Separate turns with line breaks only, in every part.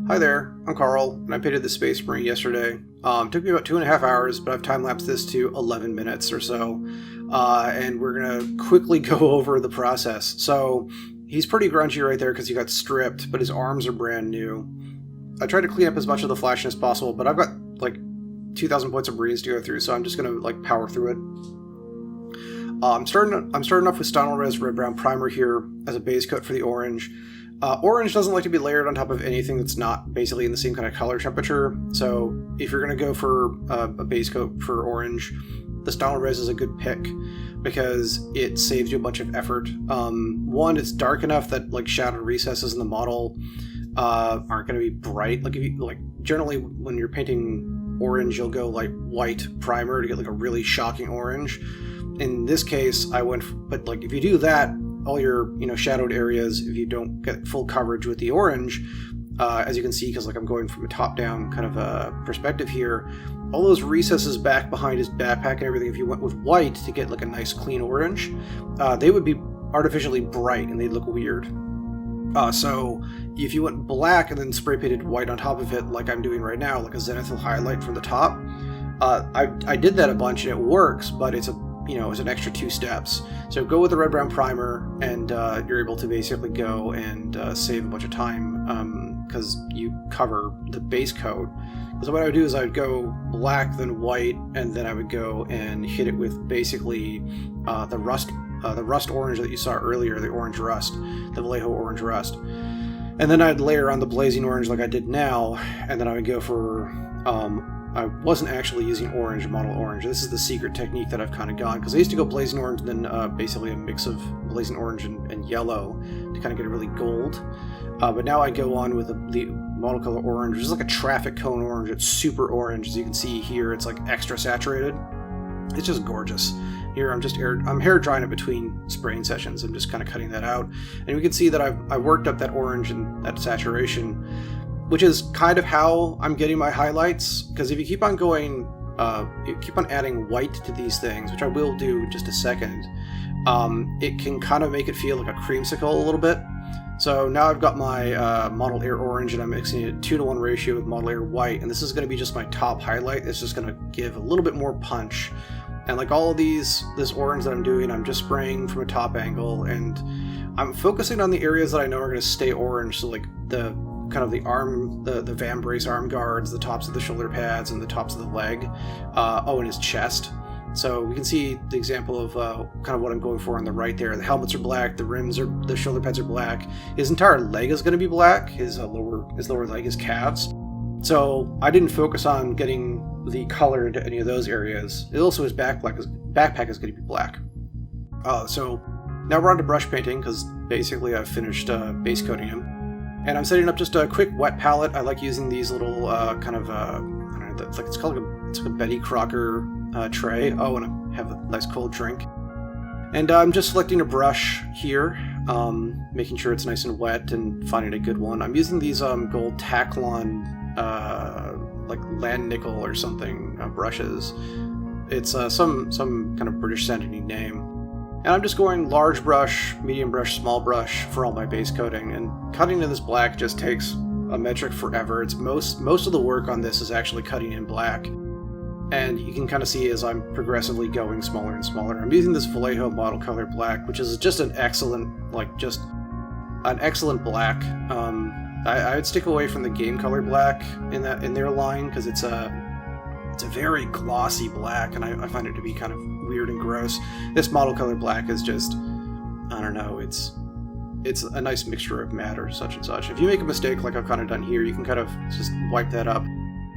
Hi there, I'm Karl, and I painted the Space Marine yesterday. It took me about 2.5 hours, but I've time-lapsed this to 11 minutes or so, and we're going to quickly go over the process. So, he's pretty grungy right there because he got stripped, but his arms are brand new. I tried to clean up as much of the flashing as possible, but I've got, 2,000 points of Marines to go through, so I'm just going to, power through it. I'm starting off with Stynylrez Res Red Brown Primer here as a base coat for the orange. Orange doesn't like to be layered on top of anything that's not basically in the same kind of color temperature, so if you're going to go for a base coat for orange, the Stynylrez Res is a good pick because it saves you a bunch of effort. One, it's dark enough that shadowed recesses in the model aren't going to be bright. Generally when you're painting orange, you'll go white primer to get a really shocking orange. In this case, but if you do that, all your shadowed areas, if you don't get full coverage with the orange, as you can see, because I'm going from a top-down kind of a perspective here, all those recesses back behind his backpack and everything, if you went with white to get a nice clean orange, they would be artificially bright and they'd look weird. So if you went black and then spray painted white on top of it, like I'm doing right now, like a zenithal highlight from the top, I did that a bunch and it works, but it's an extra 2 steps. So go with the red brown primer and you're able to basically go and save a bunch of time because you cover the base coat. So what I would do is I would go black then white, and then I would go and hit it with basically the rust orange that you saw earlier, the orange rust, the Vallejo orange rust. And then I'd layer on the blazing orange like I did now, and then I would go for I wasn't actually using orange, model orange. This is the secret technique that I've kind of gone, because I used to go blazing orange and then basically a mix of blazing orange and yellow to kind of get a really gold. But now I go on with the model color orange, which is like a traffic cone orange. It's super orange. As you can see here, it's extra saturated. It's just gorgeous. Here I'm hair drying it between spraying sessions. I'm just kind of cutting that out. And we can see that I worked up that orange and that saturation, which is kind of how I'm getting my highlights, because if you keep on going, you keep on adding white to these things, which I will do in just a second, it can kind of make it feel like a creamsicle a little bit. So now I've got my Model Air Orange, and I'm mixing it 2-to-1 ratio with Model Air White, and this is going to be just my top highlight. It's just going to give a little bit more punch. And all of this orange that I'm doing, I'm just spraying from a top angle, and I'm focusing on the areas that I know are going to stay orange, so the kind of the arm, the vambrace arm guards, the tops of the shoulder pads, and the tops of the leg, and his chest. So we can see the example of kind of what I'm going for on the right there. The helmets are black, the shoulder pads are black. His entire leg is going to be black, his lower leg, his calves. So I didn't focus on getting the color into any of those areas. Also his backpack is going to be black. So now we're on to brush painting, because basically I've finished base coating him. And I'm setting up just a quick wet palette. I like using these little I don't know, it's called a Betty Crocker tray. Oh, and I have a nice cold drink. And I'm just selecting a brush here, making sure it's nice and wet and finding a good one. I'm using these gold Taklon, land nickel or something brushes. It's some kind of British sounding name. And I'm just going large brush, medium brush, small brush for all my base coating. And cutting in this black just takes a metric forever. It's most of the work on this is actually cutting in black. And you can kind of see as I'm progressively going smaller and smaller. I'm using this Vallejo model color black, which is just an excellent, excellent black. I'd stick away from the game color black in their line, because it's a very glossy black, and I find it to be kind of weird and gross. This model color black is just, I don't know, it's a nice mixture of matter, such and such. If you make a mistake like I've kind of done here, you can kind of just wipe that up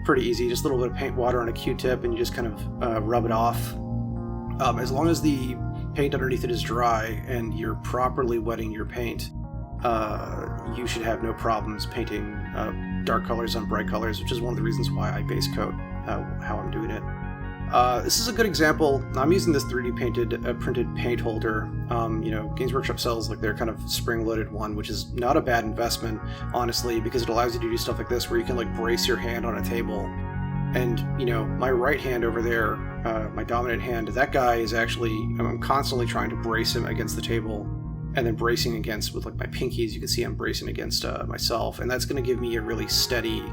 pretty easy. Just a little bit of paint water on a Q-tip, and you just kind of rub it off. As long as the paint underneath it is dry and you're properly wetting your paint, you should have no problems painting dark colors on bright colors, which is one of the reasons why I base coat how I'm doing it. This is a good example. I'm using this 3D printed paint holder. Games Workshop sells their kind of spring-loaded one, which is not a bad investment, honestly, because it allows you to do stuff like this where you can brace your hand on a table. And, my right hand over there, my dominant hand, that guy is actually, I'm constantly trying to brace him against the table and then bracing against with like my pinkies. You can see I'm bracing against myself, and that's going to give me a really steady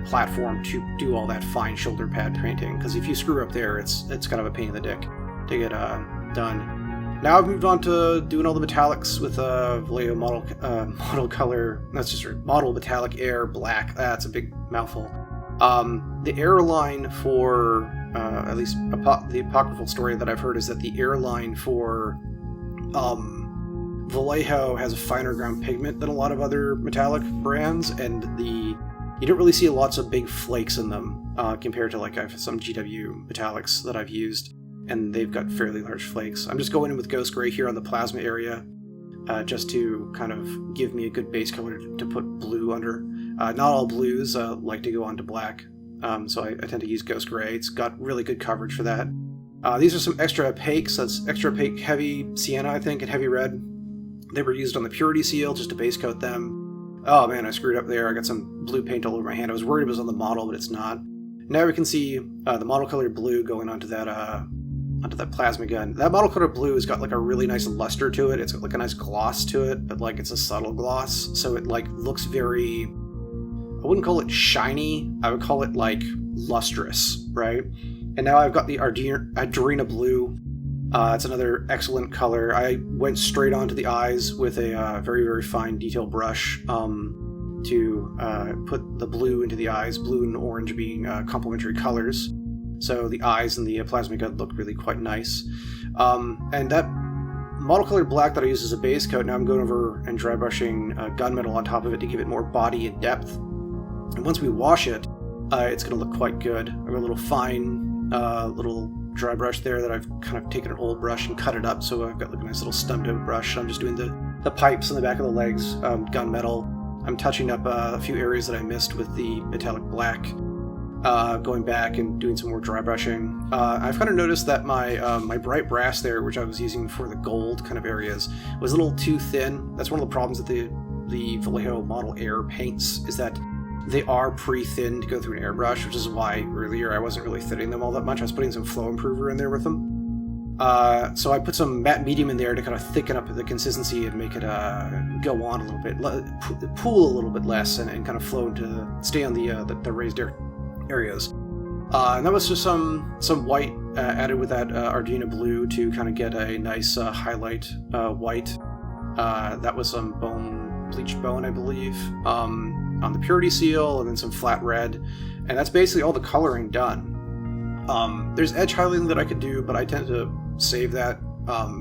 platform to do all that fine shoulder pad painting, because if you screw up there, it's kind of a pain in the dick to get done. Now I've moved on to doing all the metallics with Vallejo model color. That's just model metallic air black. That's a big mouthful. The airline for at least the apocryphal story that I've heard is that the airline for Vallejo has a finer ground pigment than a lot of other metallic brands, and you don't really see lots of big flakes in them compared to like some GW metallics that I've used, and they've got fairly large flakes. I'm just going in with Ghost Gray here on the plasma area, just to kind of give me a good base color to put blue under. Not all blues like to go onto black, so I tend to use Ghost Gray. It's got really good coverage for that. These are some extra opaques. That's extra opaque heavy sienna, I think, and heavy red. They were used on the Purity Seal just to base coat them. Oh man, I screwed up there. I got some blue paint all over my hand. I was worried it was on the model, but it's not. Now we can see the model color blue going onto that plasma gun. That model color blue has got like a really nice luster to it. It's got like a nice gloss to it, but like it's a subtle gloss, so it like looks very, I wouldn't call it shiny, I would call it like lustrous, right? And now I've got the Adrena blue. It's another excellent color. I went straight onto the eyes with a very, very fine detail brush to put the blue into the eyes, blue and orange being complementary colors. So the eyes and the plasma gun look really quite nice. And that model color black that I use as a base coat, now I'm going over and dry brushing gunmetal on top of it to give it more body and depth. And once we wash it, it's going to look quite good. I have a little fine little dry brush there that I've kind of taken an old brush and cut it up, so I've got like a nice little stumped out brush. I'm just doing the pipes on the back of the legs, gunmetal. I'm touching up a few areas that I missed with the metallic black, going back and doing some more dry brushing. I've kind of noticed that my bright brass there, which I was using for the gold kind of areas, was a little too thin. That's one of the problems with the Vallejo Model Air paints, is that they are pre-thinned to go through an airbrush, which is why earlier I wasn't really thinning them all that much. I was putting some flow improver in there with them. So I put some matte medium in there to kind of thicken up the consistency and make it go on a little bit, pool a little bit less, and kind of flow stay on the raised areas. And that was just some white added with that Ardena blue to kind of get a nice highlight white. That was some bleached bone, I believe, on the Purity Seal, and then some flat red, and that's basically all the coloring done. There's edge highlighting that I could do, but I tend to save that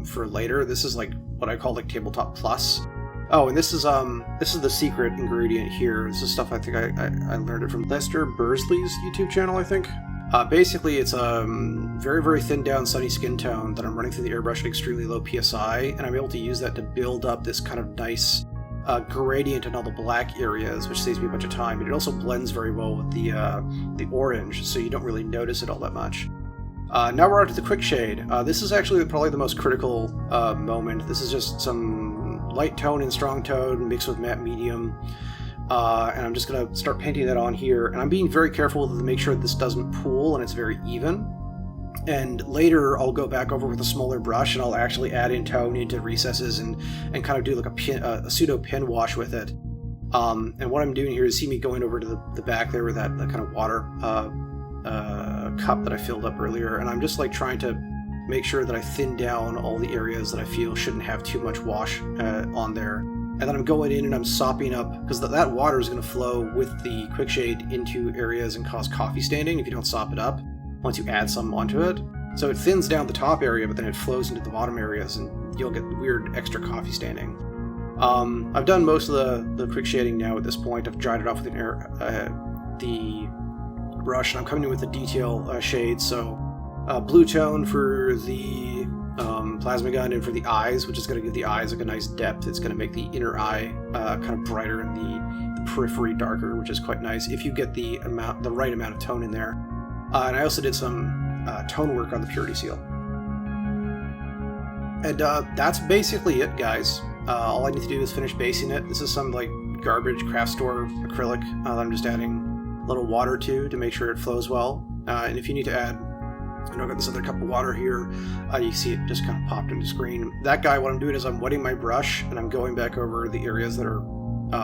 for later. This is like what I call like tabletop plus. Oh, and this is the secret ingredient here. This is stuff I think I learned it from Lester Bursley's YouTube channel, I think. Basically, it's a very, very thin down sunny skin tone that I'm running through the airbrush at extremely low PSI, and I'm able to use that to build up this kind of nice gradient in all the black areas, which saves me a bunch of time. But it also blends very well with the orange, so you don't really notice it all that much. Now we're on to the quick shade. This is actually probably the most critical moment. This is just some light tone and strong tone mixed with matte medium. And I'm just going to start painting that on here. And I'm being very careful to make sure this doesn't pool and it's very even. And later I'll go back over with a smaller brush and I'll actually add in tone into recesses and kind of do like a pseudo pin wash with it. And what I'm doing here is see me going over to the back there with that kind of water cup that I filled up earlier. And I'm just like trying to make sure that I thin down all the areas that I feel shouldn't have too much wash on there. And then I'm going in and I'm sopping up, because that water is going to flow with the quick shade into areas and cause coffee staining if you don't sop it up once you add some onto it. So it thins down the top area, but then it flows into the bottom areas and you'll get weird extra coffee staining. I've done most of the quick shading now at this point. I've dried it off with the brush, and I'm coming in with the detail shades. So blue tone for the plasma gun and for the eyes, which is going to give the eyes like a nice depth. It's going to make the inner eye kind of brighter and the periphery darker, which is quite nice if you get the right amount of tone in there. And I also did some tone work on the Purity Seal. And that's basically it, guys. All I need to do is finish basing it. This is some like garbage craft store acrylic that I'm just adding a little water to make sure it flows well. And if you need to add And I've got this other cup of water here. You see it just kind of popped into screen. That guy, what I'm doing is I'm wetting my brush and I'm going back over the areas that are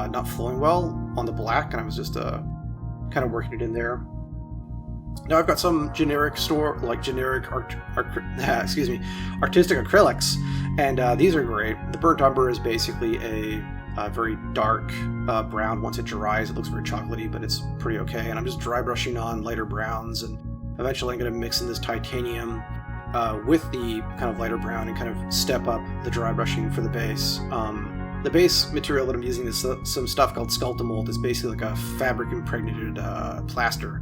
not flowing well on the black, and I was just kind of working it in there. Now I've got some generic artistic acrylics, and these are great. The burnt umber is basically a very dark brown. Once it dries, it looks very chocolatey, but it's pretty okay. And I'm just dry brushing on lighter browns, and eventually I'm going to mix in this titanium with the kind of lighter brown and kind of step up the dry brushing for the base. The base material that I'm using is some stuff called Sculptamold. It's basically like a fabric impregnated plaster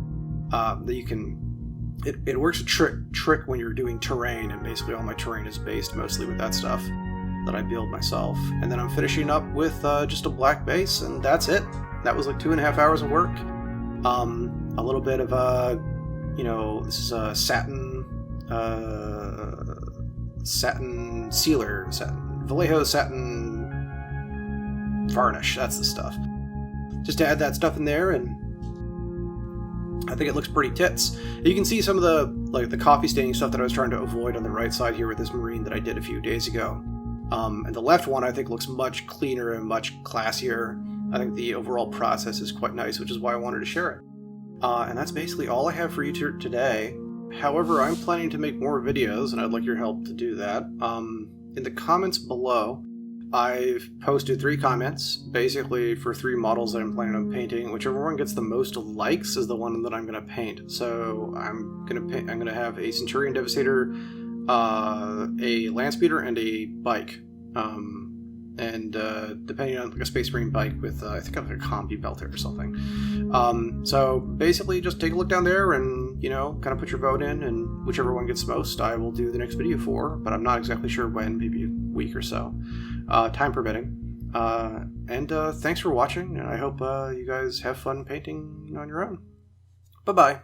that you can. It works a trick when you're doing terrain, and basically all my terrain is based mostly with that stuff that I build myself. And then I'm finishing up with just a black base, and that's it. That was like 2.5 hours of work. A little bit of this is a satin sealer, Vallejo satin varnish. That's the stuff. Just to add that stuff in there, and I think it looks pretty tits. You can see some of the coffee staining stuff that I was trying to avoid on the right side here with this marine that I did a few days ago. And the left one I think looks much cleaner and much classier. I think the overall process is quite nice, which is why I wanted to share it. And that's basically all I have for you today. However, I'm planning to make more videos, and I'd like your help to do that. In the comments below, I've posted 3 comments, basically for 3 models that I'm planning on painting. Whichever one gets the most likes is the one that I'm going to paint. So I'm going to have a Centurion Devastator, a Landspeeder, and a bike. Depending on like a Space Marine bike with, I think like a combi belter or something. So basically just take a look down there and, kind of put your vote in, and whichever one gets most, I will do the next video for, but I'm not exactly sure when, maybe a week or so, time permitting. Thanks for watching, and I hope you guys have fun painting on your own. Bye-bye.